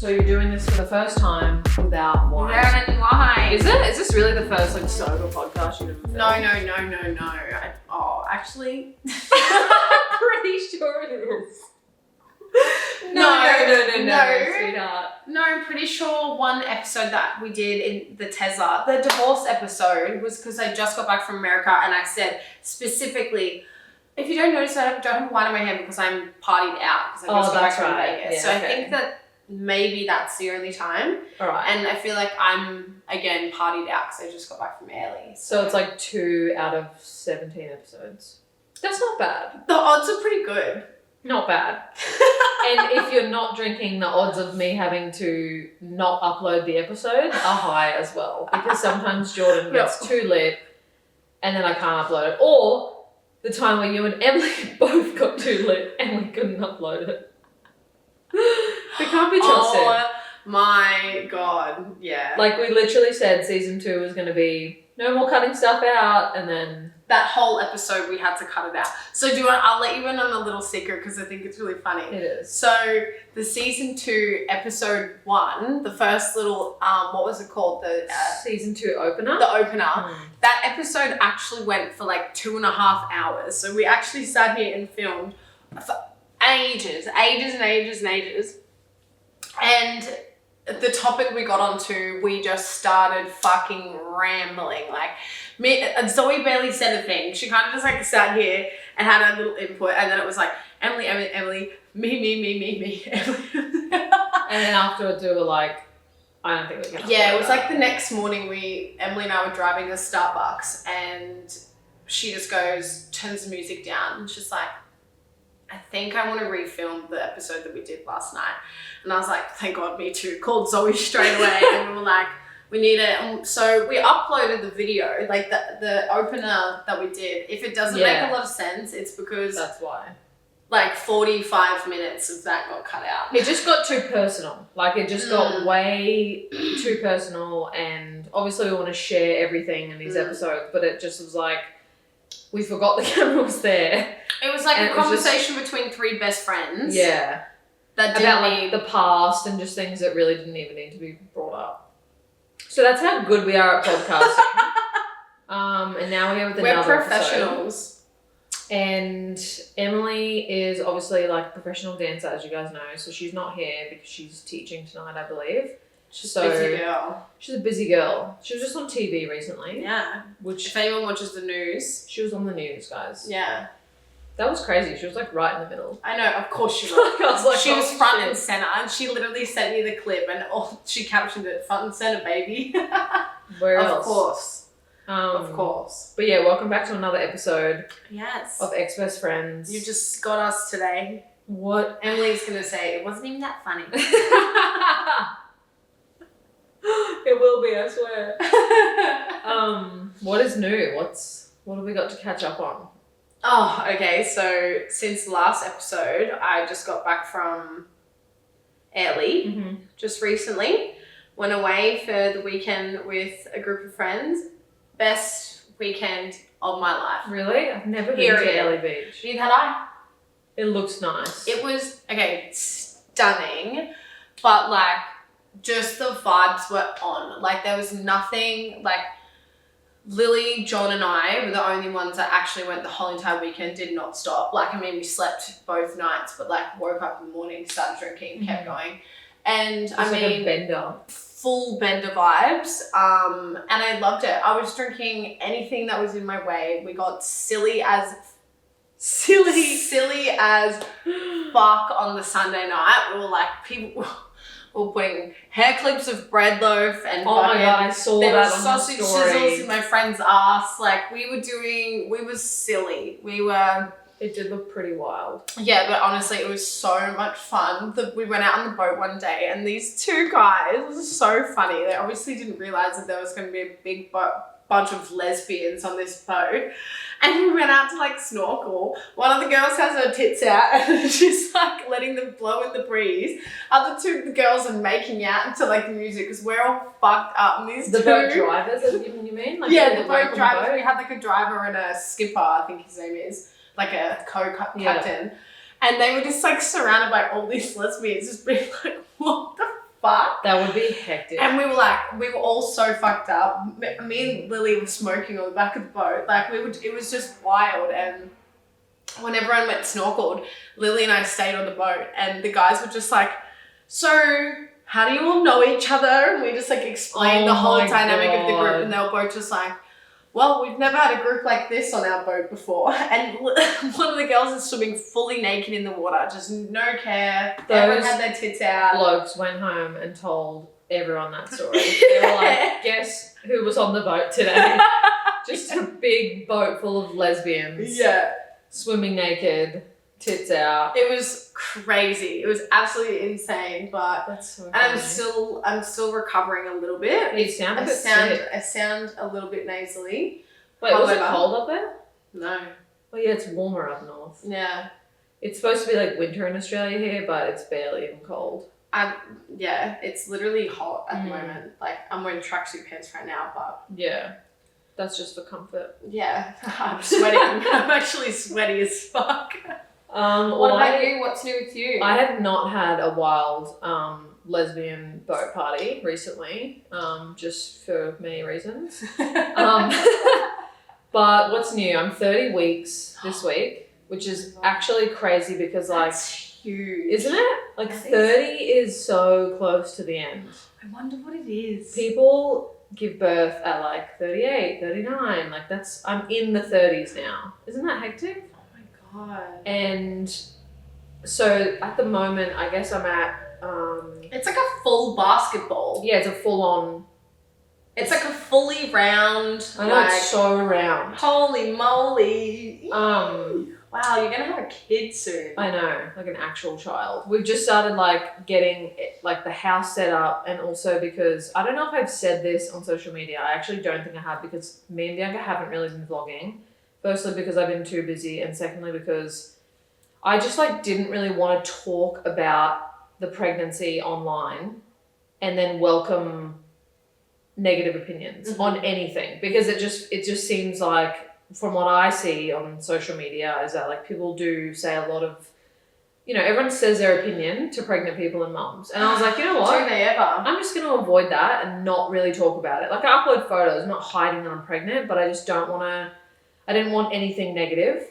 So you're doing this for the first time without wine? Without any wine. Is it? Is this really the first like sober podcast you've ever filmed? No. Actually, I'm pretty sure it is. No, sweetheart. No, I'm pretty sure one episode that we did in the Tesla, the divorce episode, was because I just got back from America and I said specifically, if you don't notice, I don't have wine in my hand because I'm partied out because I just got back from Vegas. Yeah, so I think that maybe that's the only time. All right. And I feel like I'm, again, partied out because I just got back from early. So it's like 2 out of 17 episodes. That's not bad. The odds are pretty good. Not bad. And if you're not drinking, the odds of me having to not upload the episode are high as well. Because sometimes Jordyn gets too lit and then I can't upload it. Or the time where you and Emily both got too lit and we couldn't upload it. We can't be trusted. Oh my God, yeah. Like we literally said season 2 was going to be no more cutting stuff out, and then that whole episode we had to cut it out. So I'll let you in on a little secret because I think it's really funny. it is. So the season 2 episode 1, the first little what was it called? The season 2 opener. The opener. That episode actually went for like 2.5 hours. So we actually sat here and filmed for ages. And the topic we got onto, we just started fucking rambling. Like, Zoe barely said a thing. She kind of just like sat here and had a little input, and then it was like, Emily, me, Emily. And then afterwards we were like, I don't think we can. Yeah, it was like the next morning Emily and I were driving to Starbucks, and she just turns the music down, and she's like, I think I want to refilm the episode that we did last night. And I was like, thank God, me too. Called Zoe straight away and we were like, we need it. So we uploaded the video, like the opener that we did. If it doesn't make a lot of sense, it's because that's why. Like 45 minutes of that got cut out. It just got too personal. Like it just got way too personal, and obviously we want to share everything in these episodes, but it just was like, we forgot the camera was there. It was like a conversation between 3 best friends. Yeah. That about like the past and just things that really didn't even need to be brought up. So that's how good we are at podcasting. And now we're here with another professionals. Episode. And Emily is obviously like a professional dancer, as you guys know. So she's not here because she's teaching tonight, I believe. She's a busy girl. She's a busy girl. She was just on TV recently. Yeah. Which, if anyone watches the news. She was on the news, guys. Yeah. That was crazy. She was like right in the middle. I know, of course she was. I was like, she was front and center, and she literally sent me the clip, and she captioned it, front and center, baby. Where else? Of course. Of course. But yeah, welcome back to another episode. Yes. Of Ex-Best Friends. You just got us today. What? Emily's gonna say, it wasn't even that funny. It will be, I swear. What is new? What have we got to catch up on? Oh, okay. So since the last episode, I just got back from Italy just recently. Went away for the weekend with a group of friends. Best weekend of my life. Really? I've never been to Italy Beach. Neither had I. It looks nice. It was, stunning, but like just the vibes were on. Like there was nothing, like Lily, John and I were the only ones that actually went the whole entire weekend, did not stop. Like, I mean, we slept both nights, but like woke up in the morning, started drinking, kept going. And I mean, like a bender. Full bender vibes. And I loved it. I was drinking anything that was in my way. We got silly as fuck on the Sunday night. We were like, people were putting hair clips of bread loaf and oh my God, I saw that on sausage the story. sizzles in my friend's ass. Like we were silly. It did look pretty wild. Yeah, but honestly, it was so much fun. We went out on the boat one day, and these 2 guys, it was so funny. They obviously didn't realize that there was going to be a big bunch of lesbians on this boat. And we went out to like snorkel. One of the girls has her tits out and she's like letting them blow in the breeze. Other 2 girls are making out to like the music because we're all fucked up. And these the boat drivers, you mean? Like yeah, the boat drivers. We had like a driver and a skipper, I think his name is, like a co-captain. Yeah. And they were just like surrounded by all these lesbians just being like, what the fuck? That would be hectic. And we were all so fucked up. Me and Lily were smoking on the back of the boat. It was just wild. And when everyone went snorkeled, Lily and I stayed on the boat, and the guys were just like, so how do you all know each other? And we just explained the whole dynamic of the group, and they were both just like, well, we've never had a group like this on our boat before. And one of the girls is swimming fully naked in the water, just no care. Everyone had their tits out. Blokes went home and told everyone that story. They were like, guess who was on the boat today? Just a big boat full of lesbians. Yeah. Swimming naked, tits out. It was crazy. It was absolutely insane, but That's so and I'm still recovering a little bit. You sound a bit sick. I sound a little bit nasally. Wait, was it cold up there? No. Well, yeah, it's warmer up north. Yeah. It's supposed to be like winter in Australia here, but it's barely even cold. Yeah, it's literally hot at the moment. I'm wearing tracksuit pants right now, but yeah, that's just for comfort. Yeah, I'm sweating. I'm actually sweaty as fuck. What about you? What's new with you? I have not had a wild lesbian boat party recently, just for many reasons. But what's new? I'm 30 weeks this week, which is actually crazy because That's huge. isn't it? 30 is so close to the end. I wonder what it is. People give birth at 38, 39. I'm in the 30s now. Isn't that hectic? Oh my god. And so at the moment, I guess I'm at it's like a full basketball. Yeah, it's a full on. It's like a fully round. I know, it's so round. Holy moly. Wow, you're gonna have a kid soon. I know, like an actual child. We've just started getting the house set up, and also because I don't know if I've said this on social media. I actually don't think I have, because me and Bianca haven't really been vlogging. Firstly, because I've been too busy, and secondly, because I just didn't really want to talk about the pregnancy online and then welcome negative opinions on anything, because it just seems like, from what I see on social media, is that people do say a lot of, everyone says their opinion to pregnant people and mums, and I was like, you know what, do they ever? I'm just going to avoid that and not really talk about it. I upload photos, I'm not hiding that I'm pregnant, but I just don't want to. I didn't want anything negative.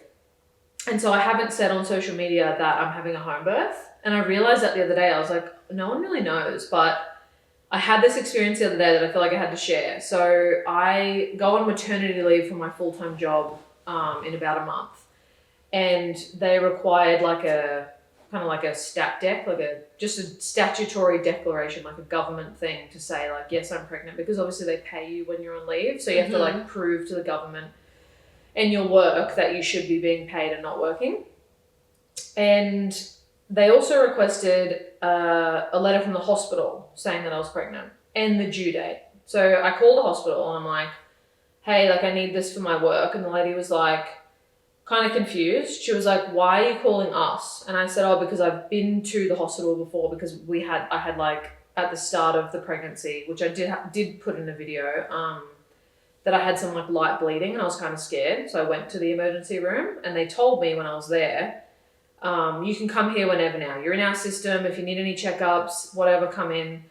And so I haven't said on social media that I'm having a home birth. And I realized that the other day. I was like, no one really knows. But I had this experience the other day that I feel like I had to share. So I go on maternity leave from my full-time job in about a month. And they required a stat dec, just a statutory declaration, like a government thing to say yes, I'm pregnant, because obviously they pay you when you're on leave. So you have to prove to the government and your work that you should be being paid and not working. And they also requested a letter from the hospital saying that I was pregnant and the due date. So I called the hospital and I'm like, hey, I need this for my work. And the lady was kind of confused. She was like, why are you calling us? And I said, oh, because I've been to the hospital before, because I had at the start of the pregnancy, which I did put in a video, that I had some light bleeding and I was kind of scared. So I went to the emergency room and they told me when I was there, you can come here whenever now. You're in our system. If you need any checkups, whatever, come in.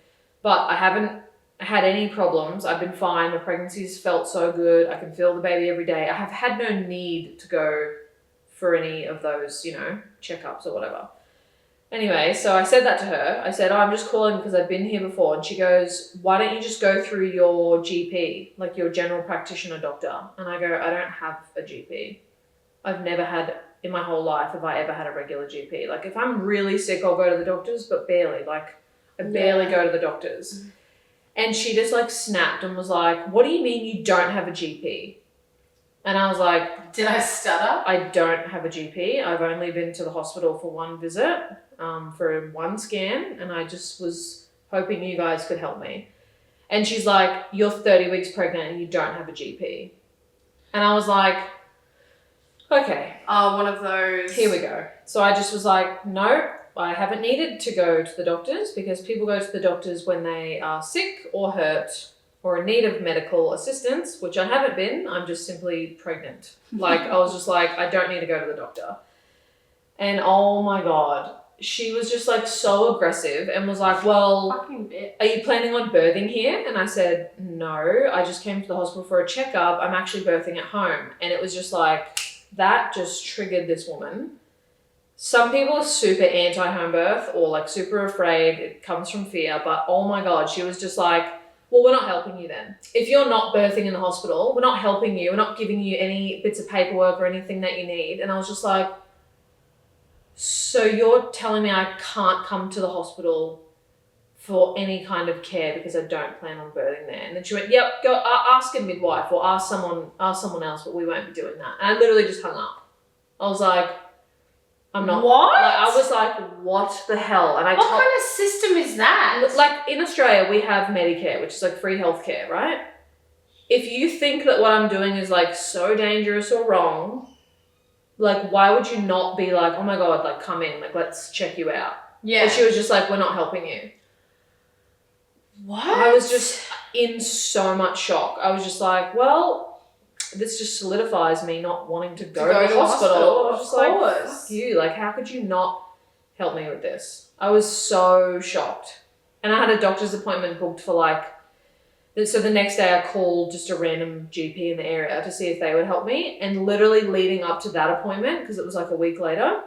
But I haven't had any problems. I've been fine. My pregnancy's felt so good. I can feel the baby every day. I have had no need to go for any of those, checkups or whatever. Anyway, so I said that to her. I said, oh, I'm just calling because I've been here before. And she goes, why don't you just go through your GP, your general practitioner doctor? And I go, I don't have a GP. I've never had, in my whole life, have I ever had a regular GP. If I'm really sick, I'll go to the doctors, but barely. I barely go to the doctors. And she just snapped and was like, what do you mean you don't have a GP? And I was like, did I stutter? I don't have a GP. I've only been to the hospital for one visit, for one scan, and I just was hoping you guys could help me. And she's like, you're 30 weeks pregnant and you don't have a GP. And I was like, okay. One of those. Here we go. So I just was like, no, I haven't needed to go to the doctors, because people go to the doctors when they are sick or hurt or in need of medical assistance, which I haven't been. I'm just simply pregnant. I was just I don't need to go to the doctor. And oh my God, she was just like so aggressive and was like, well, Fucking bitch. are you planning on birthing here? And I said, no, I just came to the hospital for a checkup. I'm actually birthing at home. And it was just like, that just triggered this woman. Some people are super anti-home birth or like super afraid. It comes from fear. But oh my God, she was just like, well, we're not helping you then. If you're not birthing in the hospital, we're not helping you. We're not giving you any bits of paperwork or anything that you need. And I was just like, so you're telling me I can't come to the hospital for any kind of care because I don't plan on birthing there? And then she went, yep, go ask a midwife or ask someone else, but we won't be doing that. And I literally just hung up. I was like, I'm not. What? Like, I was like, what the hell? And what kind of system is that? Like in Australia, we have Medicare, which is like free healthcare, right? If you think that what I'm doing is like so dangerous or wrong, like why would you not be like, oh my God, like come in, like let's check you out. Yeah. And she was just like, we're not helping you. What? I was just in so much shock. I was just like, well, this just solidifies me not wanting to go to the hospital. I was just like, fuck you. Like, how could you not help me with this? I was so shocked. And I had a doctor's appointment booked for like, so the next day I called just a random GP in the area to see if they would help me. And literally leading up to that appointment, because it was like a week later,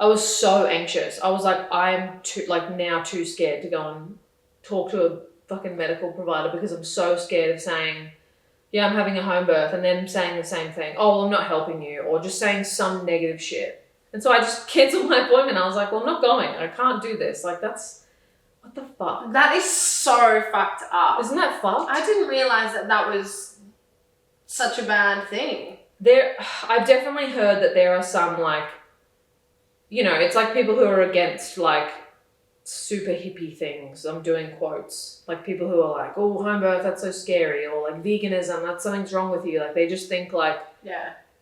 I was so anxious. I was like, I'm now too scared to go and talk to a fucking medical provider because I'm so scared of saying, yeah, I'm having a home birth, and then saying the same thing. Oh, well, I'm not helping you, or just saying some negative shit. And so I just canceled my appointment. I was like, well, I'm not going. I can't do this. Like, that's, what the fuck? That is so fucked up. Isn't that fucked? I didn't realise that was such a bad thing. I've definitely heard that there are some, like, you know, it's like people who are against, like, super hippie things. I'm doing quotes. Like people who are like, oh, home birth, that's so scary. Or like veganism, that's something's wrong with you. Like they just think like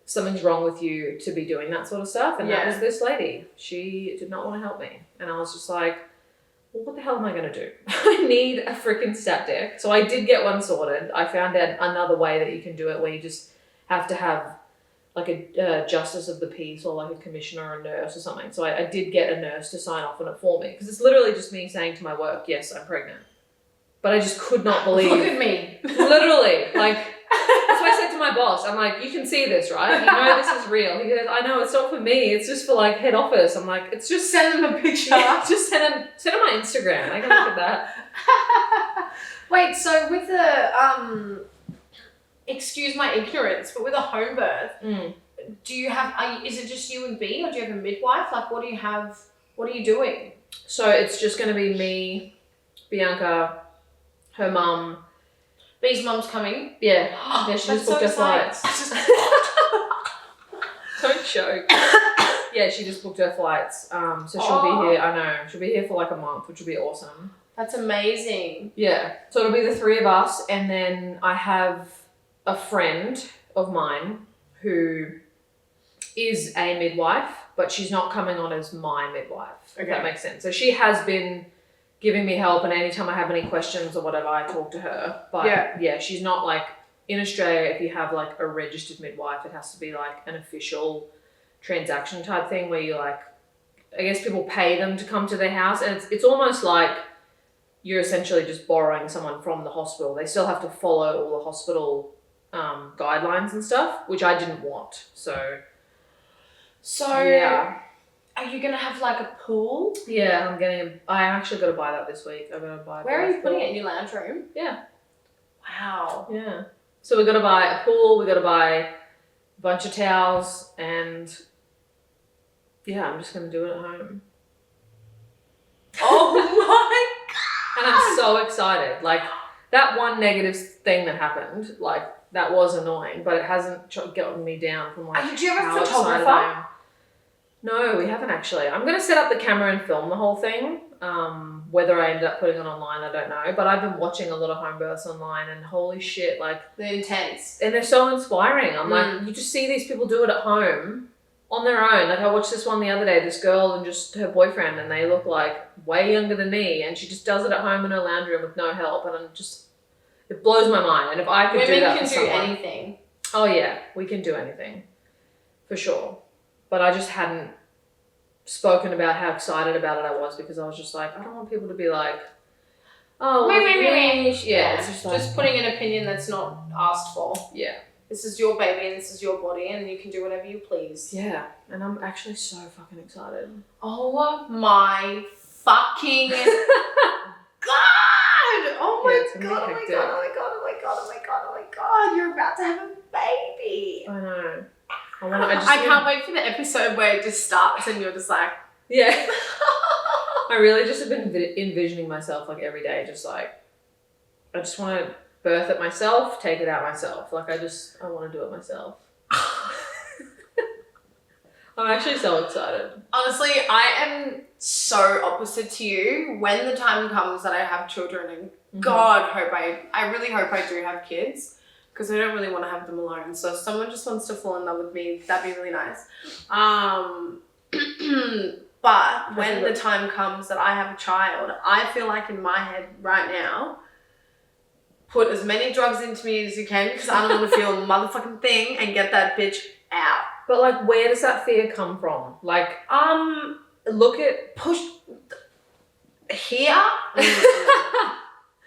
something's wrong with you to be doing that sort of stuff. And that was this lady. She did not want to help me. And I was just like, well, what the hell am I going to do? I need a freaking stat deck. So I did get one sorted. I found out another way that you can do it where you just have to have like a justice of the peace or like a commissioner or a nurse or something. So I did get a nurse to sign off on it for me because it's literally just me saying to my work, yes, I'm pregnant. But I just could not believe. Look at me. Literally. Like, that's what I said to my boss. I'm like, you can see this, right? You know this is real. He goes, I know, it's not for me. It's just for like head office. I'm like, it's just send them a picture. Yeah, just send them my Instagram. I can look at that. Wait, so with the excuse my ignorance, but with a home birth, do you have, is it just you and B, or do you have a midwife? Like, what are you doing? So it's just going to be me, Bianca, her mum. B's mum's coming? Yeah. Yeah, she just booked her flights. Don't joke. Yeah, she just booked her flights. So she'll be here, I know, she'll be here for like a month, which will be awesome. That's amazing. Yeah. So it'll be the three of us, and then I have a friend of mine who is a midwife, but she's not coming on as my midwife, if that makes sense. So she has been giving me help, and anytime I have any questions or whatever, I talk to her. But yeah, she's not like, in Australia, if you have like a registered midwife, it has to be like an official transaction type thing where you like, I guess people pay them to come to their house, and it's almost like you're essentially just borrowing someone from the hospital. They still have to follow all the hospital guidelines and stuff, which I didn't want. So yeah. Are you gonna have like a pool? Yeah, I actually got to buy that this week. I'm gonna buy. Where are you putting it? In your lounge room? Yeah. Wow. Yeah. So we're gonna buy a pool. We're gonna buy a bunch of towels, and yeah, I'm just gonna do it at home. Oh my god! And I'm so excited. Like that one negative thing that happened, like that was annoying, but it hasn't gotten me down from like. Did you have how a excited I am. photographer? No, we haven't actually. I'm gonna set up the camera and film the whole thing. Whether I end up putting it online, I don't know. But I've been watching a lot of home births online, and holy shit, like they're intense. And they're so inspiring. I'm like, you just see these people do it at home on their own. Like I watched this one the other day, this girl and just her boyfriend, and they look like way younger than me, and she just does it at home in her lounge room with no help, and it blows my mind. And if I could do that for someone. Women can do anything. Oh yeah, we can do anything. For sure. But I just hadn't spoken about how excited about it I was because I was just like, I don't want people to be like, oh, yeah, it's just putting an opinion that's not asked for. Yeah. This is your baby and this is your body and you can do whatever you please. Yeah, and I'm actually so fucking excited. Oh my fucking God! Oh my God, oh my God, oh my God, oh my God, oh my God, oh my God, you're about to have a baby. I know. I can't wait for the episode where it just starts and you're just like... Yeah. I really just have been envisioning myself like every day, just like, I just want to birth it myself, take it out myself. Like I want to do it myself. I'm actually so excited. Honestly, I am so opposite to you. When the time comes that I have children, and God, I really hope I do have kids because I don't really want to have them alone. So if someone just wants to fall in love with me, that'd be really nice. But when the time comes that I have a child, I feel like in my head right now, put as many drugs into me as you can because I don't want to feel a motherfucking thing and get that bitch out. But like, where does that fear come from? Like, look at push here.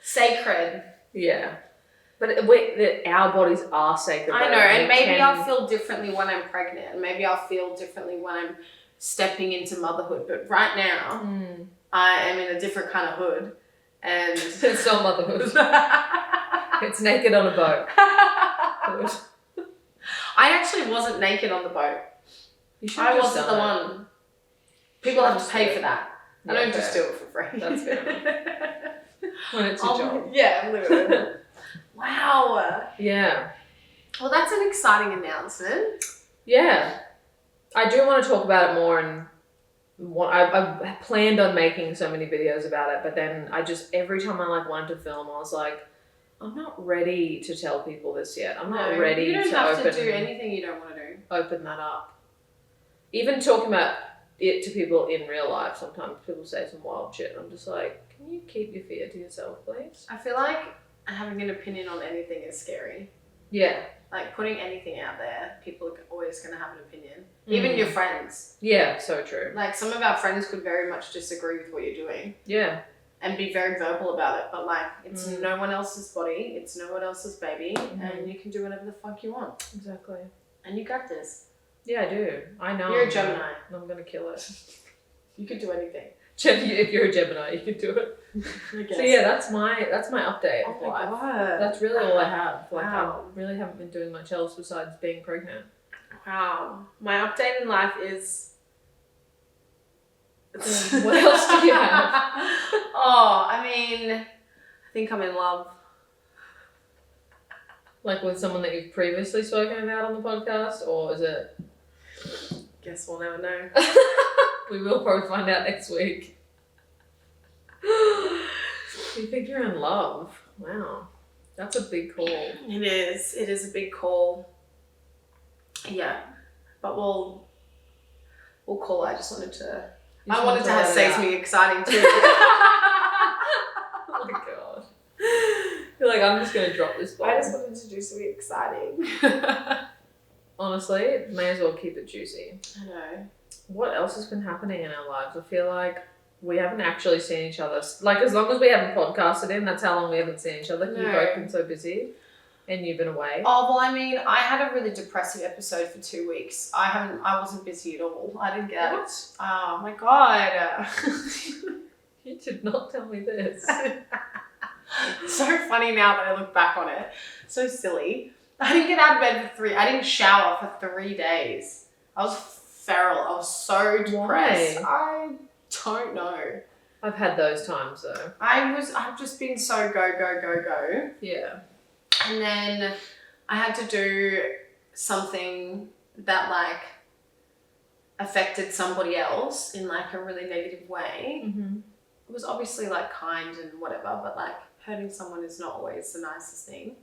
Sacred. Yeah. But our bodies are sacred. I know, and maybe I'll feel differently when I'm pregnant, and maybe I'll feel differently when I'm stepping into motherhood. But right now, I am in a different kind of hood, and it's not motherhood. It's naked on a boat. I actually wasn't naked on the boat. I wasn't the one. People have to pay for that. I don't just do it for free. That's fair. When it's your job. Yeah, literally. Wow. Yeah. Well, that's an exciting announcement. Yeah. I do want to talk about it more, and I planned on making so many videos about it, but then every time I like wanted to film, I was like, I'm not ready to tell people this yet. I'm not ready to You don't have to do anything you don't want to do. Open that up. Even talking about it to people in real life, sometimes people say some wild shit, and I'm just like, can you keep your fear to yourself, please? I feel like having an opinion on anything is scary. Yeah. Like putting anything out there, people are always going to have an opinion. Even your friends. Yeah, so true. Like some of our friends could very much disagree with what you're doing. Yeah. And be very verbal about it, but like it's no one else's body, it's no one else's baby, and you can do whatever the fuck you want. Exactly. And you got this. Yeah, I do. I know. You're a Gemini. I'm gonna kill it. You could do anything. If you're a Gemini, you can do it. I guess. So yeah, that's my update. Oh my God. That's really all I have. Like Wow. I really haven't been doing much else besides being pregnant. Wow. My update in life is... What else do you have? Oh, I mean, I think I'm in love. Like with someone that you've previously spoken about on the podcast, or is it? Guess we'll never know. We will probably find out next week. You think you're in love? Wow. That's a big call. It is. It is a big call. Yeah. But we'll call it. I just wanted to... I wanted to say something exciting too. Oh my God. You're like, I'm just going to drop this ball. I just wanted to do something exciting. Honestly, may as well keep it juicy. I know. What else has been happening in our lives? I feel like we haven't actually seen each other. Like, as long as we haven't podcasted in, that's how long we haven't seen each other. No. You've both been so busy and you've been away. Oh, well, I mean, I had a really depressive episode for 2 weeks. I wasn't busy at all. I didn't get it. Oh my God. You did not tell me this. So funny now that I look back on it. So silly. I didn't get out of bed I didn't shower for 3 days. I was feral. I was so depressed. Why? I don't know. I've had those times though. I've just been so go. Yeah. And then I had to do something that like affected somebody else in like a really negative way. Mm-hmm. It was obviously like kind and whatever, but like hurting someone is not always the nicest thing.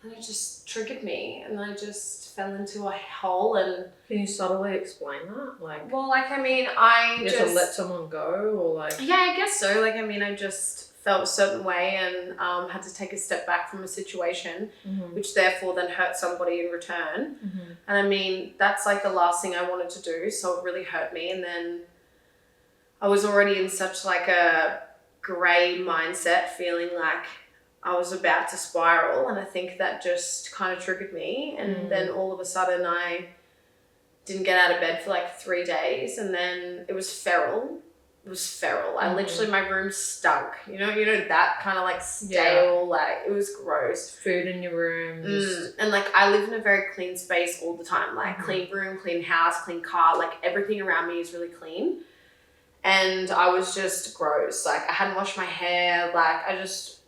And it just triggered me and I just fell into a hole. And can you subtly explain that? Like, well, like, I mean, I you just... have to let someone go or like... Yeah, I guess so. Like, I mean, I just felt a certain way and had to take a step back from a situation, Mm-hmm. which therefore then hurt somebody in return. Mm-hmm. And I mean, that's like the last thing I wanted to do. So it really hurt me. And then I was already in such like a grey mindset, feeling like I was about to spiral. And I think that just kind of triggered me. And then all of a sudden I didn't get out of bed for like 3 days. And then it was feral. It was feral. I literally, my room stunk. You know that kind of like stale, like it was gross. Food in your room. And like I live in a very clean space all the time. Like clean room, clean house, clean car. Like everything around me is really clean. And I was just gross. Like I hadn't washed my hair. Like I just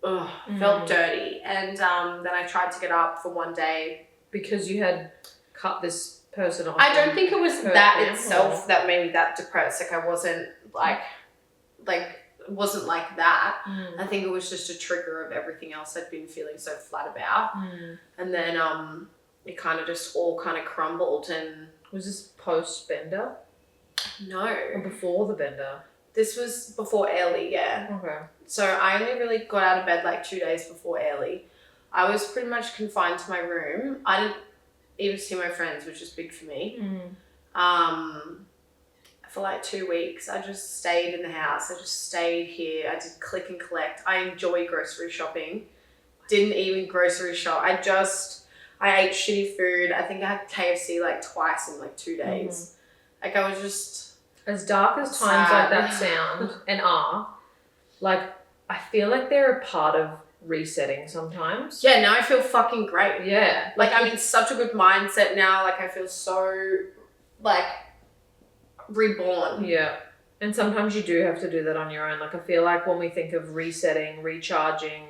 felt dirty. And then I tried to get up for one day. Because you had cut this person off. I don't think it was that them, itself that made me that depressed. Like I wasn't wasn't like that. I think it was just a trigger of everything else I'd been feeling so flat about. And then it kind of just all kind of crumbled. And was this post bender? No. Or before the bender? This was before early, yeah. Okay. So I only really got out of bed like 2 days before early. I was pretty much confined to my room. I didn't even see my friends, which is big for me. For like 2 weeks, I just stayed in the house. I just stayed here. I did click and collect. I enjoy grocery shopping. Didn't even grocery shop. I ate shitty food. I think I had KFC like twice in like 2 days. Like I was just... As dark as times like that sound and are, like I feel like they're a part of resetting sometimes. Yeah, now I feel fucking great. Yeah. Like I'm in such a good mindset now. Like I feel so like reborn. Yeah. And sometimes you do have to do that on your own. Like I feel like when we think of resetting, recharging,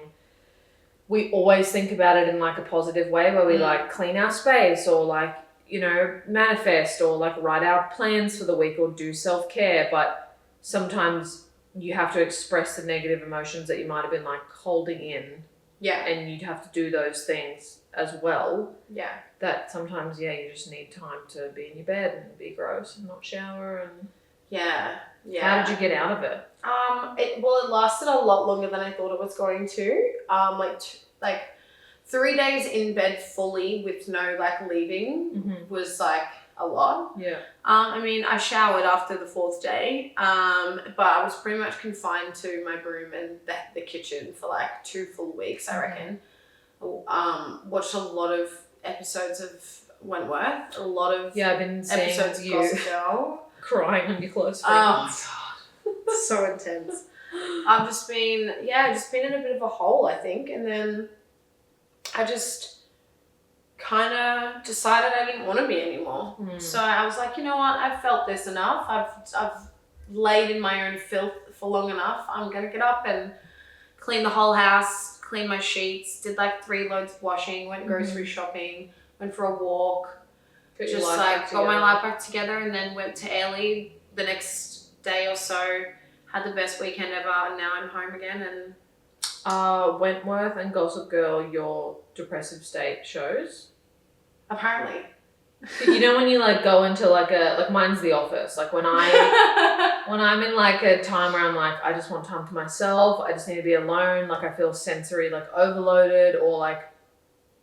we always think about it in like a positive way where we like clean our space or like, you know, manifest or like write out plans for the week or do self-care. But sometimes you have to express the negative emotions that you might have been like holding in. Yeah. And you'd have to do those things as well. Yeah. That sometimes, you just need time to be in your bed and be gross and not shower and... Yeah. How did you get out of it? It lasted a lot longer than I thought it was going to. Like 3 days in bed fully with no like leaving was like a lot. Yeah. I mean, I showered after the 4th day, but I was pretty much confined to my room and the kitchen for like 2 full weeks, I reckon. Watched a lot of episodes of Wentworth, a lot of I've been seeing episodes of you Gossip Girl. crying on your close friends. Oh my god, so intense. I've just been in a bit of a hole, I think, and then I just kind of decided I didn't want to be anymore. So I was like, you know what? I've felt this enough. I've laid in my own filth for long enough. I'm gonna get up and clean the whole house, clean my sheets, did like 3 loads of washing, went grocery shopping, went for a walk, got my life back together, and then went to Airlie the next day or so. Had the best weekend ever, and now I'm home again. And Wentworth and Gossip Girl, your depressive state shows? Apparently. You know when you like go into like mine's The Office. Like when I'm in like a time where I'm like, I just want time to myself. I just need to be alone. Like I feel sensory like overloaded, or like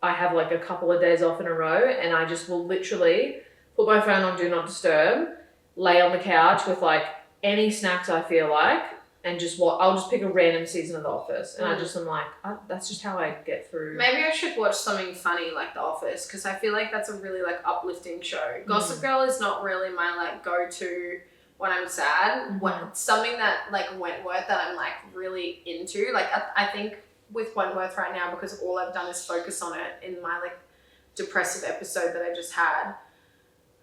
I have like a couple of days off in a row and I just will literally put my phone on Do Not Disturb, lay on the couch with like any snacks I feel like, and I'll just pick a random season of The Office, and I just am like, that's just how I get through. Maybe I should watch something funny like The Office, because I feel like that's a really like uplifting show. Gossip Girl is not really my like go-to when I'm sad. Something that like Wentworth that I'm like really into. Like I think with Wentworth right now, because all I've done is focus on it in my like depressive episode that I just had.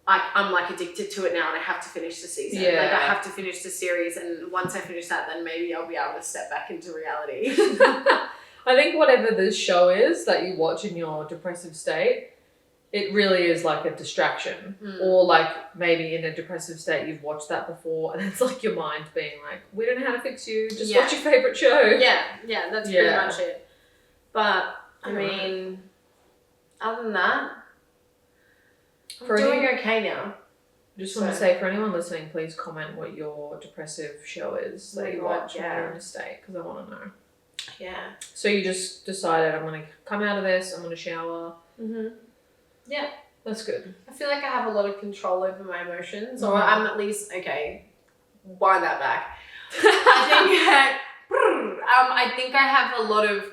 I'm like addicted to it now, and I have to finish the season. Yeah. Like I have to finish the series, and once I finish that, then maybe I'll be able to step back into reality. I think whatever this show is that you watch in your depressive state, it really is like a distraction. Or like maybe in a depressive state you've watched that before, and it's like your mind being like, we don't know how to fix you, just watch your favourite show. Yeah, that's pretty much it. But I mean, other than that, I'm doing okay now. Just want to say, for anyone listening, please comment what your depressive show is that you watch when you're in a state, because I want to know. Yeah. So you just decided, I'm going to come out of this, I'm going to shower. Yeah. That's good. I feel like I have a lot of control over my emotions, or I'm at least, okay, wind that back. I think I have a lot of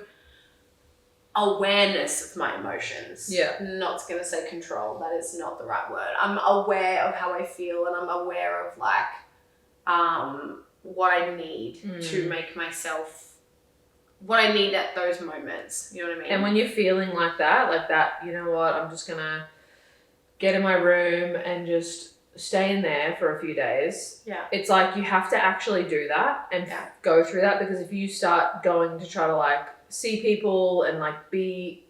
awareness of my emotions. Yeah. Not going to say control. That is not the right word. I'm aware of how I feel, and I'm aware of what I need to make myself, what I need at those moments. You know what I mean? And when you're feeling like that, you know what, I'm just going to get in my room and just stay in there for a few days. Yeah. It's like you have to actually do that and go through that, because if you start going to try to see people and be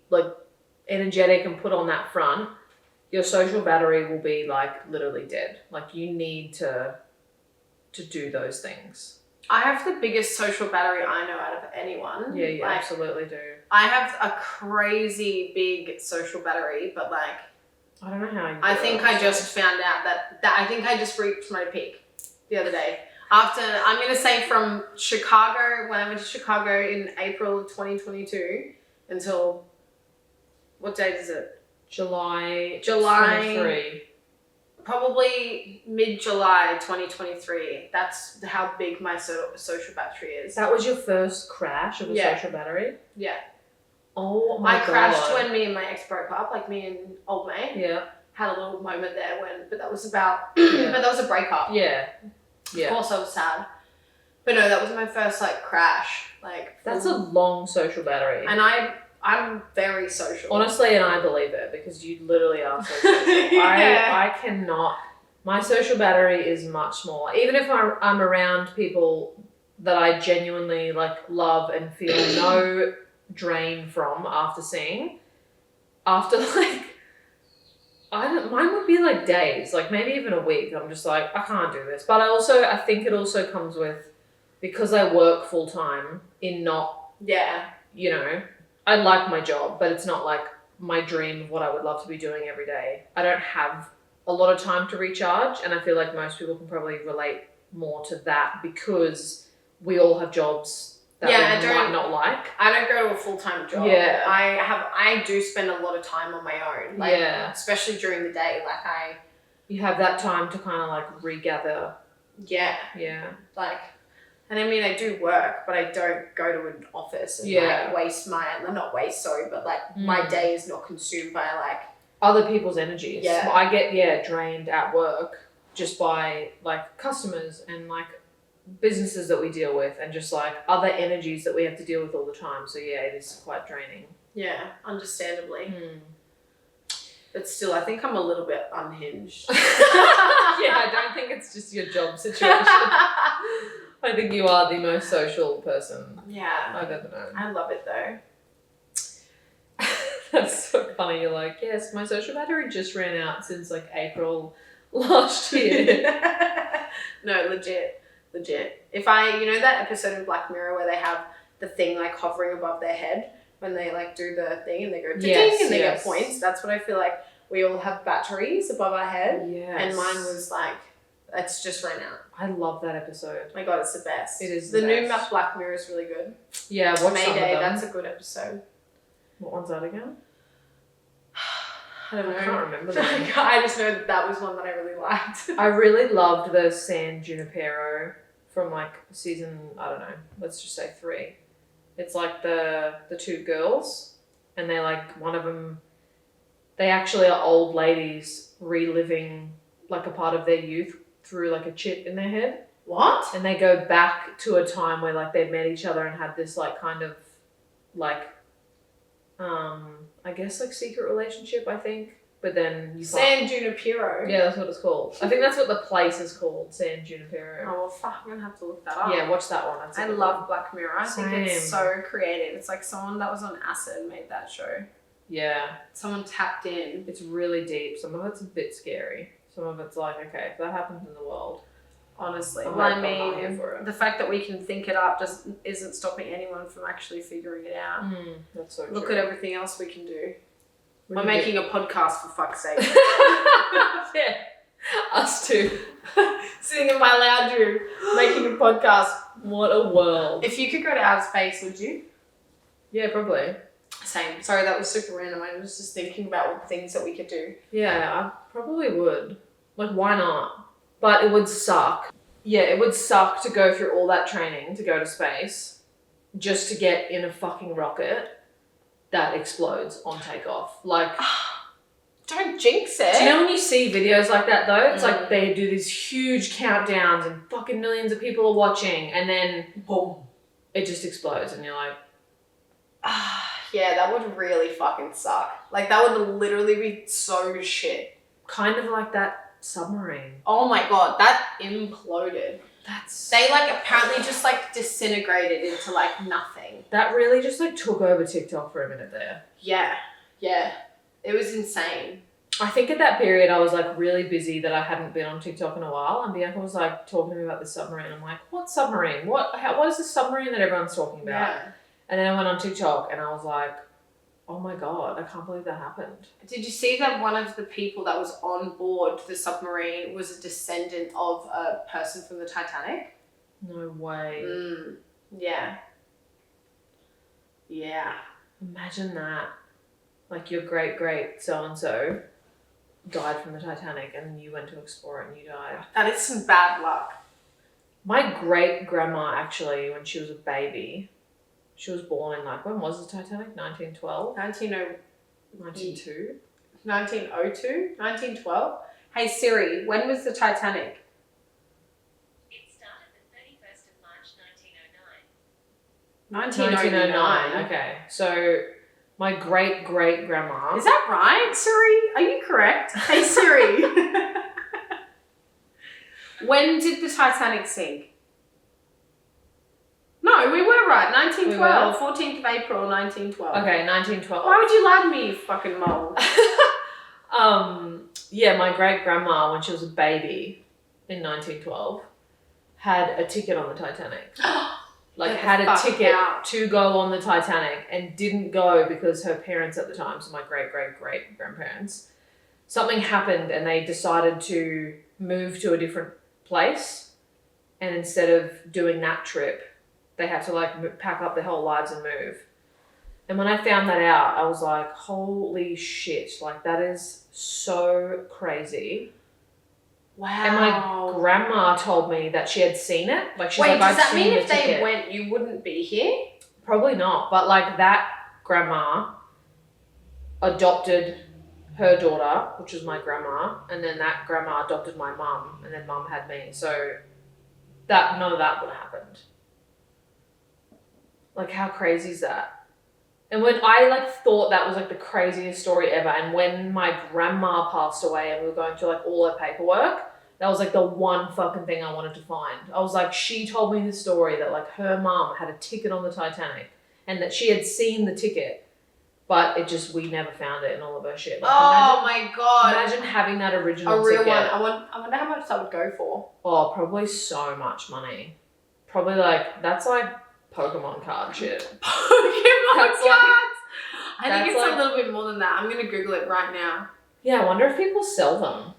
energetic and put on that front, your social battery will be literally dead. You need to do those things. I have the biggest social battery I know out of anyone. Yeah, you absolutely do. I have a crazy big social battery, but I don't know how I think I just found out that I think I just reached my peak the other day. After, I'm going to say from Chicago, when I went to Chicago in April of 2022 until, what date is it? July 23. Probably mid-July 2023. That's how big my social battery is. That was your first crash of a social battery? Yeah. Oh my God. I crashed when me and my ex broke up, me and old mate. Yeah. Had a little moment there but that was about, but that was a breakup. Yeah. Yeah. Of course I was sad. But no, that was my first crash. That's a long social battery. And I'm very social. Honestly, and I believe it, because you literally are so social. I cannot, my social battery is much smaller. Even if I'm around people that I genuinely love and feel no drain from after seeing, mine would be days, maybe even a week. I'm just I can't do this. But I think it also comes with, because I work full time in not, I like my job, but it's not my dream of what I would love to be doing every day. I don't have a lot of time to recharge, and I feel like most people can probably relate more to that, because we all have jobs that we might not like. I don't go to a full-time job. Yeah. I do spend a lot of time on my own. Especially during the day. You have that time to kind of regather. Yeah. Yeah. And I mean, I do work, but I don't go to an office and waste not waste, sorry, but my day is not consumed by other people's energies. Yeah. I get drained at work just by customers and businesses that we deal with, and just other energies that we have to deal with all the time. So yeah, it is quite draining. Yeah, understandably. But still, I think I'm a little bit unhinged. Yeah, I don't think it's just your job situation. I think you are the most social person I've ever known. I love it though. That's so funny. You're yes, my social battery just ran out since April last year. No, legit. If that episode of Black Mirror where they have the thing hovering above their head when they do the thing and they go ding and they get points, that's what I feel we all have batteries above our head. Yes. And mine was it's just ran out. I love that episode. My God, it's the best. It is the new best. Black Mirror is really good. Yeah, watch Mayday, that's a good episode. What one's that again? I don't know. I can't remember that. I just know that was one that I really liked. I really loved the San Junipero from season, I don't know, let's just say 3. It's the two girls, and they one of them, they actually are old ladies reliving a part of their youth through a chip in their head. What? And they go back to a time where they met each other and had this kind of I guess secret relationship, I think. But then you San Junipero. Yeah, that's what it's called. I think that's what the place is called, San Junipero. Oh, well, fuck, I'm gonna have to look that up. Yeah, watch that one. I love Black Mirror. I think it's so creative. It's someone that was on acid made that show. Yeah. Someone tapped in. It's really deep. Some of it's a bit scary. Some of it's okay, if that happens in the world. Honestly. The fact that we can think it up just isn't stopping anyone from actually figuring it out. That's so true. Look at everything else we can do. We're making a podcast, for fuck's sake. Yeah. Us two sitting in my lounge room making a podcast. What a world. If you could go to outer space, would you? Yeah, probably. Same. Sorry, that was super random. I was just thinking about all the things that we could do. Yeah, I probably would. Like, why not? But it would suck. Yeah, it would suck to go through all that training to go to space just to get in a fucking rocket that explodes on takeoff. Like, don't jinx it. do you know when you see videos like that though? It's like they do these huge countdowns and fucking millions of people are watching and then boom, it just explodes and you're like, yeah, that would really fucking suck. Like, that would literally be so shit. kind of like that submarine. Oh my god, that imploded. That's... They, like, apparently just, like, disintegrated into, like, nothing. That really just, like, took over TikTok for a minute there. Yeah. Yeah. It was insane. I think at that period I was, like, really busy that I hadn't been on TikTok in a while, and Bianca was, like, talking to me about the submarine. I'm like, what submarine? What is the submarine that everyone's talking about? Yeah. And then I went on TikTok and I was like, oh my god, I can't believe that happened. Did you see that one of the people that was on board the submarine was a descendant of a person from the Titanic? No way. Yeah. Yeah. Imagine that. Like your great so-and-so died from the Titanic and you went to explore it and you died. That is some bad luck. My great-grandma actually, when she was a baby, she was born in like, when was the Titanic? 1912? 1902? 1912? Hey Siri, when was the Titanic? It started the 31st of March 1909. 1909. Okay. So my great-great-grandma... Is that right, Siri? Are you correct? Hey Siri. When did the Titanic sink? No, we were right. 1912. 14th of April, 1912. Okay, 1912. Why would you lie to me, you fucking mole? Yeah, my great-grandma, when she was a baby in 1912, had a ticket on the Titanic. Like, had a ticket to go on the Titanic and didn't go because her parents at the time, so my great-great-great-grandparents, something happened and they decided to move to a different place. And instead of doing that trip, they had to like pack up their whole lives and move. And when I found that out, I was like, holy shit, like that is so crazy. Wow. And my grandma told me that she had seen it. Like she's Wait, like, does that I've mean seen if the they ticket. went, you wouldn't be here? Probably not, but like that grandma adopted her daughter, which was my grandma, and then that grandma adopted my mum, and then mum had me. So that none of that would have happened. Like, how crazy is that? And when I like thought that was like the craziest story ever, and when my grandma passed away and we were going through like all her paperwork, that was like the one fucking thing I wanted to find. I was like, she told me the story that like her mum had a ticket on the Titanic and that she had seen the ticket, but it just, we never found it in all of her shit. Like, My god. Imagine having that original a real ticket. one. I wonder how much that would go for. Oh, probably so much money. Probably like, that's like Pokemon card shit. Pokemon That's cards! like- I think it's that's a little bit more than that. I'm going to Google it right now. Yeah, I wonder if people sell them.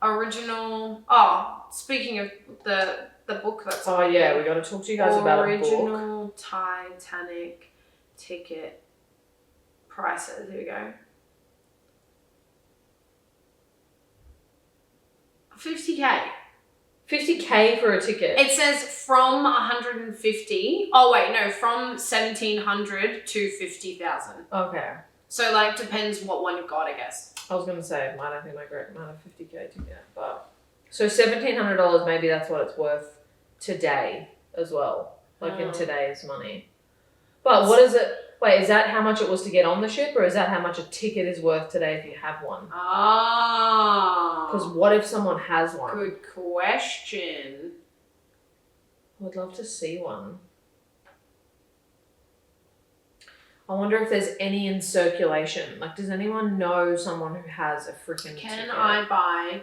Original... Oh, speaking of the book that's... Oh yeah, we got to talk to you guys about a book. Original Titanic ticket prices. Here we go. 50k. 50k for a ticket. It says from 150. Oh wait, no, from 1700 to 50,000. Okay. So like depends what one you got, I guess. I was going to say, I don't think my great might have 50k ticket, but... So $1,700, maybe that's what it's worth today as well. Like in today's money. But what is it... Wait, is that how much it was to get on the ship, or is that how much a ticket is worth today if you have one? Ah. Because what if someone has one? Good question. I would love to see one. I wonder if there's any in circulation. Like, does anyone know someone who has a freaking Can ticket? I buy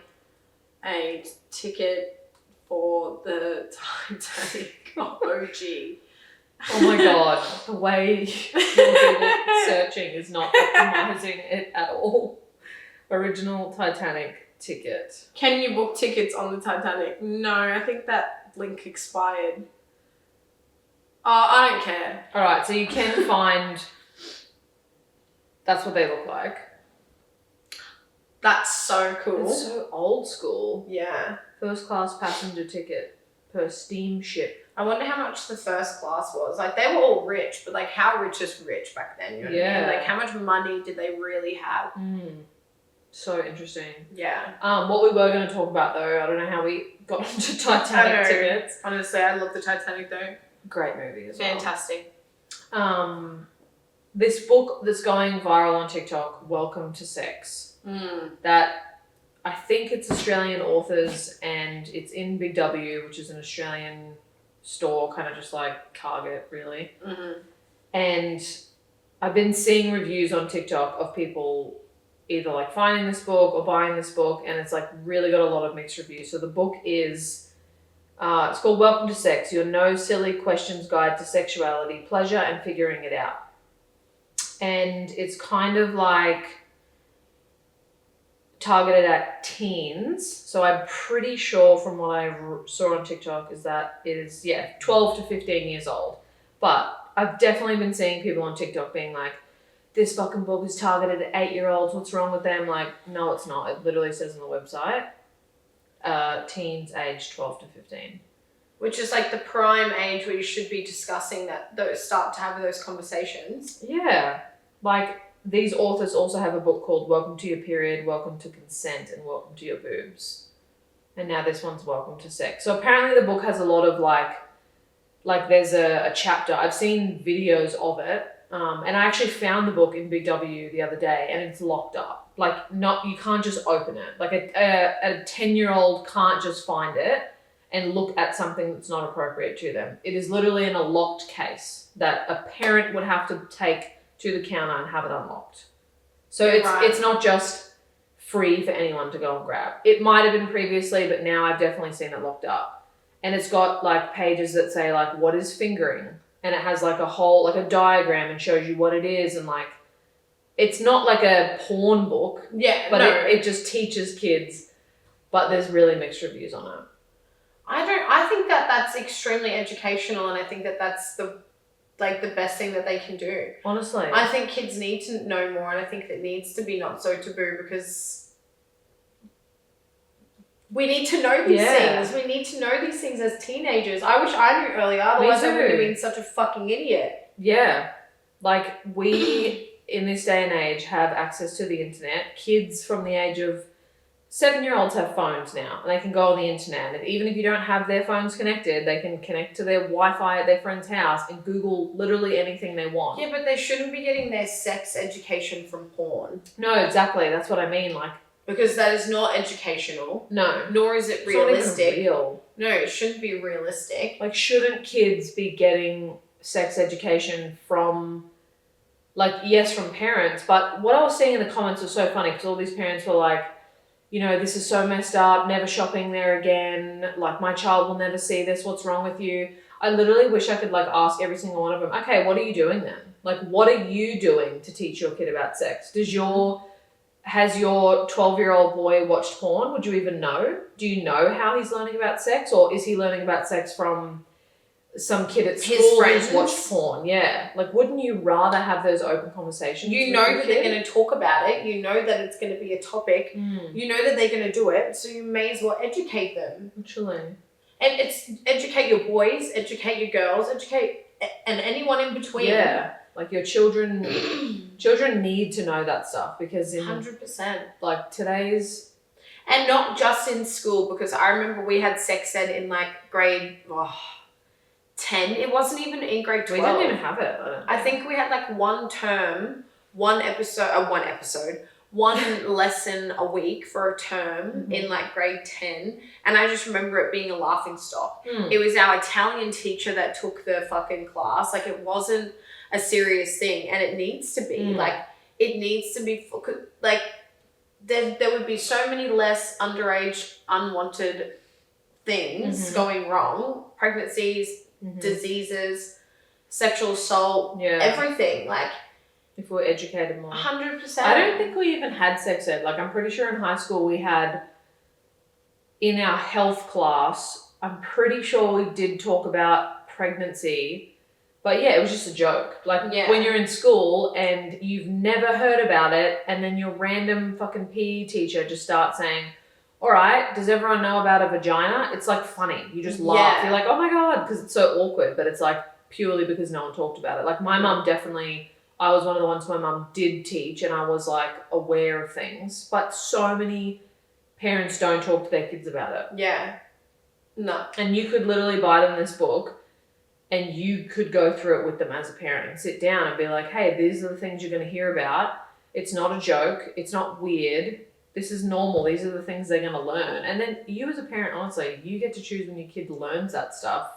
a ticket for the Titanic OG? Oh my god, the way you're Google searching is not optimizing it at all. Original Titanic ticket. Can you book tickets on the Titanic? No, I think that link expired. Oh, I don't care. All right, so you can find. That's what they look like. That's so cool. It's so old school. Yeah. First class passenger ticket per steamship. I wonder how much the first class was. Like, they were all rich, but like, how rich is rich back then? You know what I mean? Like, how much money did they really have? So interesting. Yeah. What we were going to talk about though, I don't know how we got into Titanic tickets. Honestly, I love the Titanic though. Great movie as well. Fantastic. This book that's going viral on TikTok, Welcome to Sex, that I think it's Australian authors and it's in Big W, which is an Australian store, kind of just like Target really. And I've been seeing reviews on TikTok of people either like finding this book or buying this book, and it's like really got a lot of mixed reviews. So the book is, it's called Welcome to Sex, Your No Silly Questions Guide to Sexuality, Pleasure and Figuring It Out. And it's kind of like targeted at teens. So I'm pretty sure from what I saw on TikTok is that it is, 12 to 15 years old. But I've definitely been seeing people on TikTok being like, this fucking book is targeted at 8-year-olds. What's wrong with them? Like, no, it's not. It literally says on the website, teens aged 12 to 15. Which is like the prime age where you should be discussing start to have those conversations. Yeah. Like, these authors also have a book called Welcome to Your Period, Welcome to Consent, and Welcome to Your Boobs. And now this one's Welcome to Sex. So apparently the book has a lot of like there's a chapter. I've seen videos of it. And I actually found the book in Big W the other day and it's locked up. Like, you can't just open it. Like a 10-year-old can't just find it and look at something that's not appropriate to them. It is literally in a locked case that a parent would have to take to the counter and have it unlocked. So it's not just free for anyone to go and grab. It might have been previously, but now I've definitely seen it locked up. And it's got like pages that say like, what is fingering? And it has like a whole, like a diagram and shows you what it is. And like, it's not like a porn book. Yeah, but it just teaches kids, but there's really mixed reviews on it. I think that that's extremely educational, and I think that that's the best thing that they can do. Honestly. I think kids need to know more, and I think it needs to be not so taboo because we need to know these things. We need to know these things as teenagers. I wish I knew earlier, otherwise I would have been such a fucking idiot. Yeah. Like, we, in this day and age, have access to the internet. Kids from the age of 7-year-olds have phones now, and they can go on the internet. And even if you don't have their phones connected, they can connect to their Wi-Fi at their friend's house and Google literally anything they want. Yeah, but they shouldn't be getting their sex education from porn. No, exactly. That's what I mean. Like, because that is not educational. No. Nor is it realistic. It's not even real. No, it shouldn't be realistic. Like, shouldn't kids be getting sex education from, like, yes, from parents, but what I was seeing in the comments was so funny because all these parents were like, you know, this is so messed up, never shopping there again, like, my child will never see this, what's wrong with you? I literally wish I could, like, ask every single one of them, okay, what are you doing then? Like, what are you doing to teach your kid about sex? Has your 12-year-old boy watched porn? Would you even know? Do you know how he's learning about sex? Or is he learning about sex from some kid at school who's watched porn? Yeah. Like, wouldn't you rather have those open conversations? You know that they're going to talk about it. You know that it's going to be a topic. You know that they're going to do it. So you may as well educate them. Literally. And it's educate your boys, educate your girls, educate and anyone in between. Yeah. Like, your children need to know that stuff because in 100%. like today's, and not just in school, because I remember we had sex ed in like grade 10. It wasn't even in grade 12. We didn't even have it. I think we had like one term, one lesson a week for a term in like grade 10, and I just remember it being a laughing stock. It was our Italian teacher that took the fucking class. Like, it wasn't a serious thing, and it needs to be. Like, it needs to be, like, there would be so many less underage unwanted things going wrong, pregnancies, diseases, sexual assault, everything. Like, if we're educated more. 100%. I don't think we even had sex ed. Like, I'm pretty sure in high school we had in our health class, I'm pretty sure we did talk about pregnancy, but yeah, it was just a joke. Like when you're in school and you've never heard about it, and then your random fucking PE teacher just starts saying, all right, does everyone know about a vagina? It's like funny. You just laugh. Yeah. You're like, oh my God, because it's so awkward, but it's like purely because no one talked about it. Like my mum definitely, I was one of the ones my mum did teach and I was like aware of things, but so many parents don't talk to their kids about it. Yeah. No. And you could literally buy them this book and you could go through it with them as a parent and sit down and be like, hey, these are the things you're going to hear about. It's not a joke. It's not weird. This is normal. These are the things they're going to learn. And then you as a parent, honestly, you get to choose when your kid learns that stuff.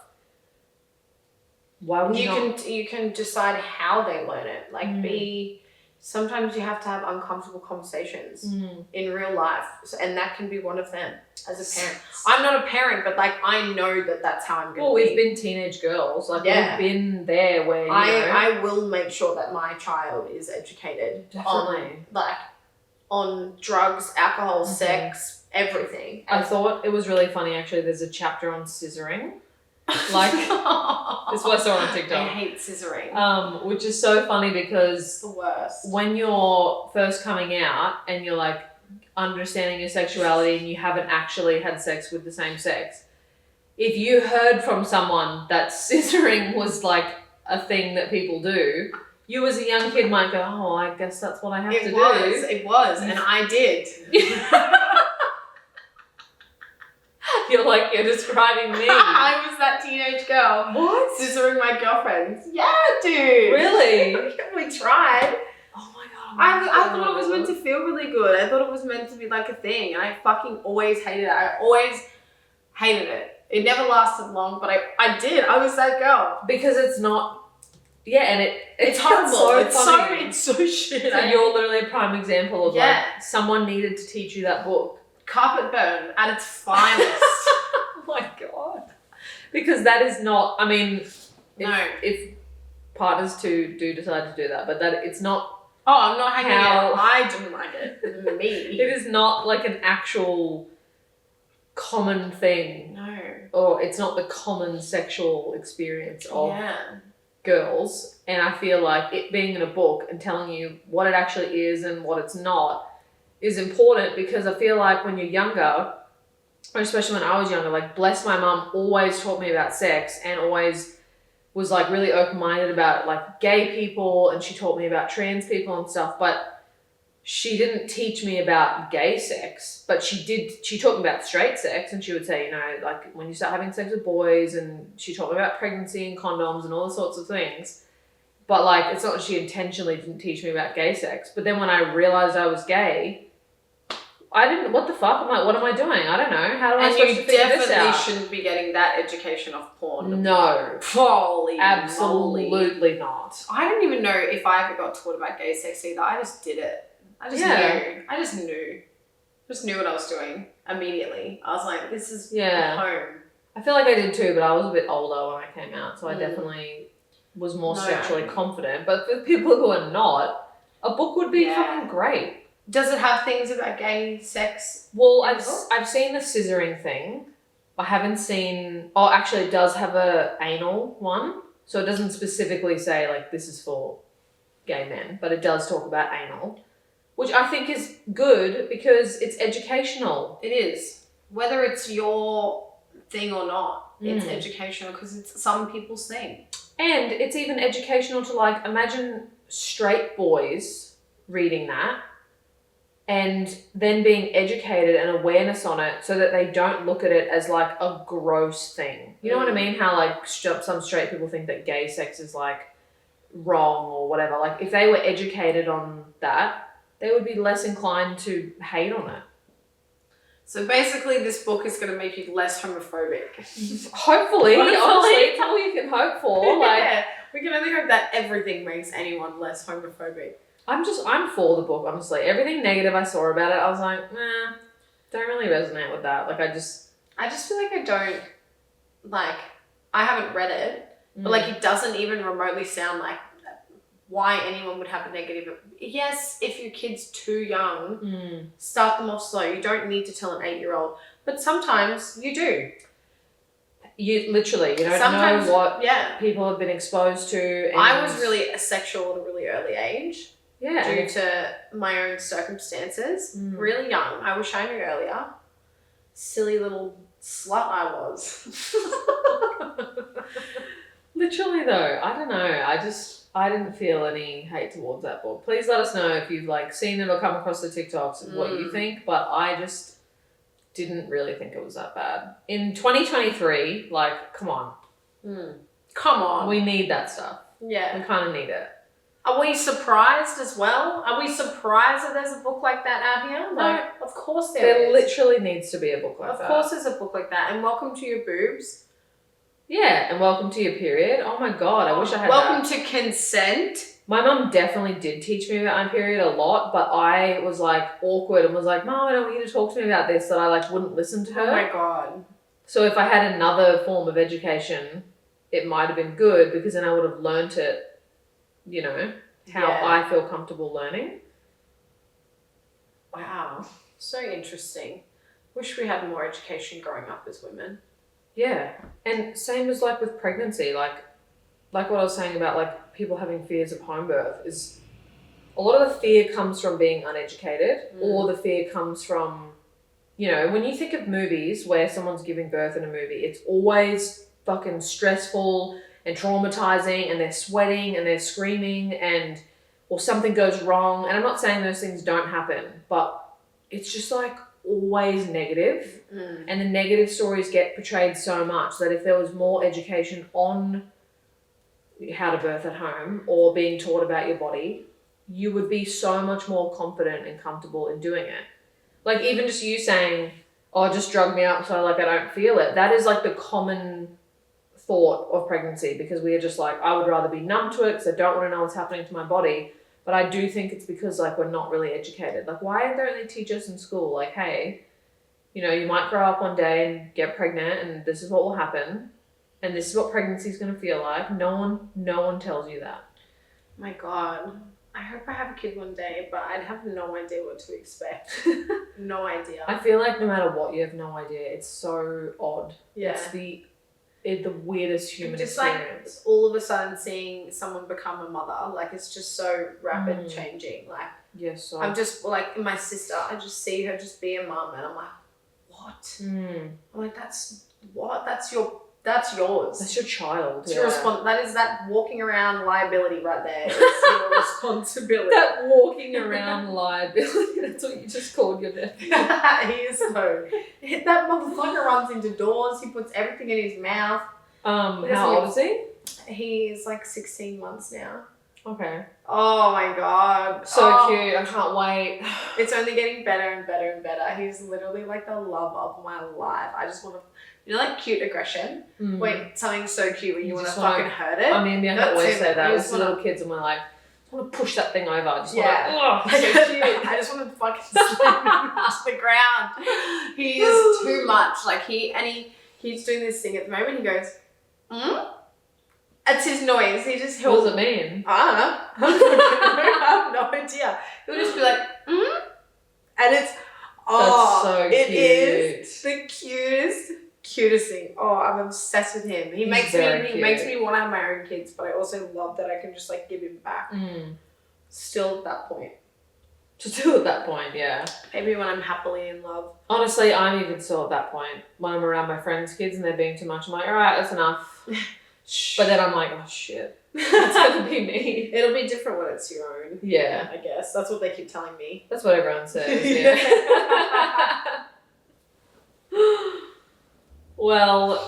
Why would you can decide how they learn it. Like sometimes you have to have uncomfortable conversations in real life. And that can be one of them as a parent. I'm not a parent, but like I know that that's how I'm going to be. Well, we've been teenage girls. Like we've been there where, I will make sure that my child is educated. Definitely. On drugs, alcohol, sex, everything. I thought it was really funny actually. There's a chapter on scissoring. Like this was I saw on TikTok. I hate scissoring. Which is so funny because the worst. When you're first coming out and you're like understanding your sexuality and you haven't actually had sex with the same sex, if you heard from someone that scissoring was like a thing that people do, you as a young kid might go, oh, I guess that's what I have to do. It was, and I did. You're like, you're describing me. I was that teenage girl. What? Scissoring my girlfriends. Yeah, dude. Really? We tried. Oh my God. I thought it was meant to feel really good. I thought it was meant to be like a thing, and I fucking always hated it. I always hated it. It never lasted long, but I did. I was that girl. Because it's not... Yeah, and it's horrible. So funny. It's so shit. So you're literally a prime example of like someone needed to teach you that book. Carpet burn at its finest. Oh my God. Because that is not, I mean, if partners do decide to do that, but that it's not. Oh, I'm not hanging out. I didn't like it. Me. It is not like an actual common thing. No. Or it's not the common sexual experience of girls. And I feel like it being in a book and telling you what it actually is and what it's not is important, because I feel like when you're younger, or especially when I was younger, like bless my mum always taught me about sex and always was like really open-minded about like gay people, and she taught me about trans people and stuff, but she didn't teach me about gay sex, but she taught me about straight sex, and she would say, you know, like when you start having sex with boys, and she taught me about pregnancy and condoms and all the sorts of things. But like, it's not that she intentionally didn't teach me about gay sex. But then when I realized I was gay, what the fuck? I'm like, what am I doing? I don't know. How do I supposed to figure this out? And you definitely shouldn't be getting that education off porn. No. Holy absolutely not. I don't even know if I ever got taught about gay sex either. I just did it. I just knew. I just knew what I was doing immediately. I was like, this is home. I feel like I did too, but I was a bit older when I came out, so I definitely was more sexually confident. But for people who are not, a book would be fucking great. Does it have things about gay sex? Well, I've seen the scissoring thing. I haven't seen... Oh, actually, it does have a anal one. So it doesn't specifically say, like, this is for gay men. But it does talk about anal. Which I think is good because it's educational. It is. Whether it's your thing or not, it's educational because it's some people's thing. And it's even educational to, like, imagine straight boys reading that and then being educated and awareness on it so that they don't look at it as like a gross thing. You know what I mean? How like some straight people think that gay sex is like wrong or whatever. Like if they were educated on that, they would be less inclined to hate on it. So basically this book is going to make you less homophobic. Hopefully. Honestly, it's all you can hope for. Like, we can only hope that everything makes anyone less homophobic. I'm for the book, honestly. Everything negative I saw about it, I was like, nah, don't really resonate with that. Like, I just feel like I don't, like, I haven't read it, but, like, it doesn't even remotely sound like why anyone would have a negative. Yes, if your kid's too young, start them off slow. You don't need to tell an 8-year-old, But sometimes you do. You literally, you don't Sometimes, know what yeah. people have been exposed to. And I was really asexual at a really early age yeah, due to my own circumstances. Mm. Really young. I wish I knew earlier. Silly little slut I was. literally though. I don't know. I didn't feel any hate towards that book. Please let us know if you've like seen it or come across the TikToks and what you think. But I just didn't really think it was that bad. In 2023, like, come on. Come on. We need that stuff. Yeah. We kind of need it. Are we surprised as well? Are we surprised that there's a book like that out here? No. Of course There is. literally needs to be a book like that. Of course there's a book like that. And welcome to your boobs. Yeah, and welcome to your period. Oh my God, I wish I had welcome that. to consent. My mum definitely did teach me about my period a lot, but I was like awkward and was like, Mum, I don't want you to talk to me about this, that I like wouldn't listen to her. Oh my God. So if I had another form of education, it might have been good because then I would have learnt it, you know, how I feel comfortable learning. Wow. So interesting. Wish we had more education growing up as women. Yeah. And same as like with pregnancy, like what I was saying about like people having fears of home birth is a lot of the fear comes from being uneducated or the fear comes from, you know, when you think of movies where someone's giving birth in a movie, it's always fucking stressful and traumatizing and they're sweating and they're screaming and or something goes wrong. And I'm not saying those things don't happen, but it's just like always negative. And the negative stories get portrayed so much that if there was more education on how to birth at home or being taught about your body, you would be so much more confident and comfortable in doing it. Like even just you saying, oh, just drug me up so like I don't feel it. That is like the common thought of pregnancy because we are just like, I would rather be numb to it because I don't want to know what's happening to my body. But I do think it's because like we're not really educated. Like why don't they teach us in school? Like, hey, you know, you might grow up one day and get pregnant and this is what will happen. And this is what pregnancy is going to feel like. No one tells you that. My God. I hope I have a kid one day, but I'd have no idea what to expect. No idea. I feel like no matter what, you have no idea. It's so odd. Yeah. It's the weirdest human just experience. Like all of a sudden seeing someone become a mother, like it's just so rapid changing. Like yes, so I'm just like my sister, I just see her just be a mum and I'm like, what? I'm like, that's yours. That's your child. It's your that is that walking around liability right there. It's your responsibility. That walking around liability. That's what you just called your nephew. He is so. That motherfucker runs into doors. He puts everything in his mouth. How old is he? He's like 16 months now. Okay. Oh my God. So cute. I can't wait. It's only getting better and better and better. He's literally like the love of my life. I just want to, you know, like cute aggression. Wait, something's so cute when you want to fucking hurt it. I mean, we always say that. We're little kids and we're like, I want to push that thing over. I just want to, oh, so cute. I just want to fucking slam him to the ground. He is too much. Like he's doing this thing at the moment. He goes, That's his noise. What does it mean? I don't know. I have no idea. He'll just be like, and it's That's so it cute. is the cutest thing. Oh, I'm obsessed with him. He makes me want to have my own kids, but I also love that I can just like give him back. Still at that point. Still at that point, yeah. Maybe when I'm happily in love. Honestly, I'm even still at that point. When I'm around my friends' kids and they're being too much, I'm like, all right, that's enough. But then I'm like, oh shit, it's gonna be me. It'll be different when it's your own. Yeah. I guess. That's what they keep telling me. That's what everyone says, yeah. Well,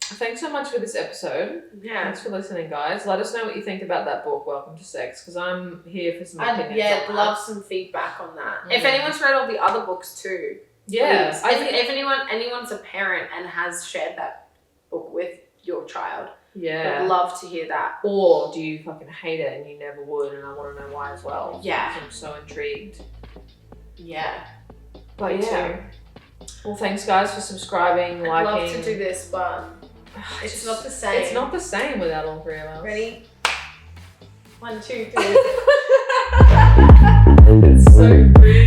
thanks so much for this episode. Yeah. Thanks for listening, guys. Let us know what you think about that book, Welcome to Sex, because I'm here for some opinions. I'd love some feedback on that. If anyone's read all the other books too. Yeah. If anyone's a parent and has shared that book with your child. Yeah. I'd love to hear that. Or do you fucking hate it and you never would, and I want to know why as well. Yeah. I'm so intrigued. Yeah. But yeah. Well, thanks guys for subscribing, I'd liking. love to do this, but it's not the same. It's not the same without all three of us. Ready? 1, 2, 3. It's so weird.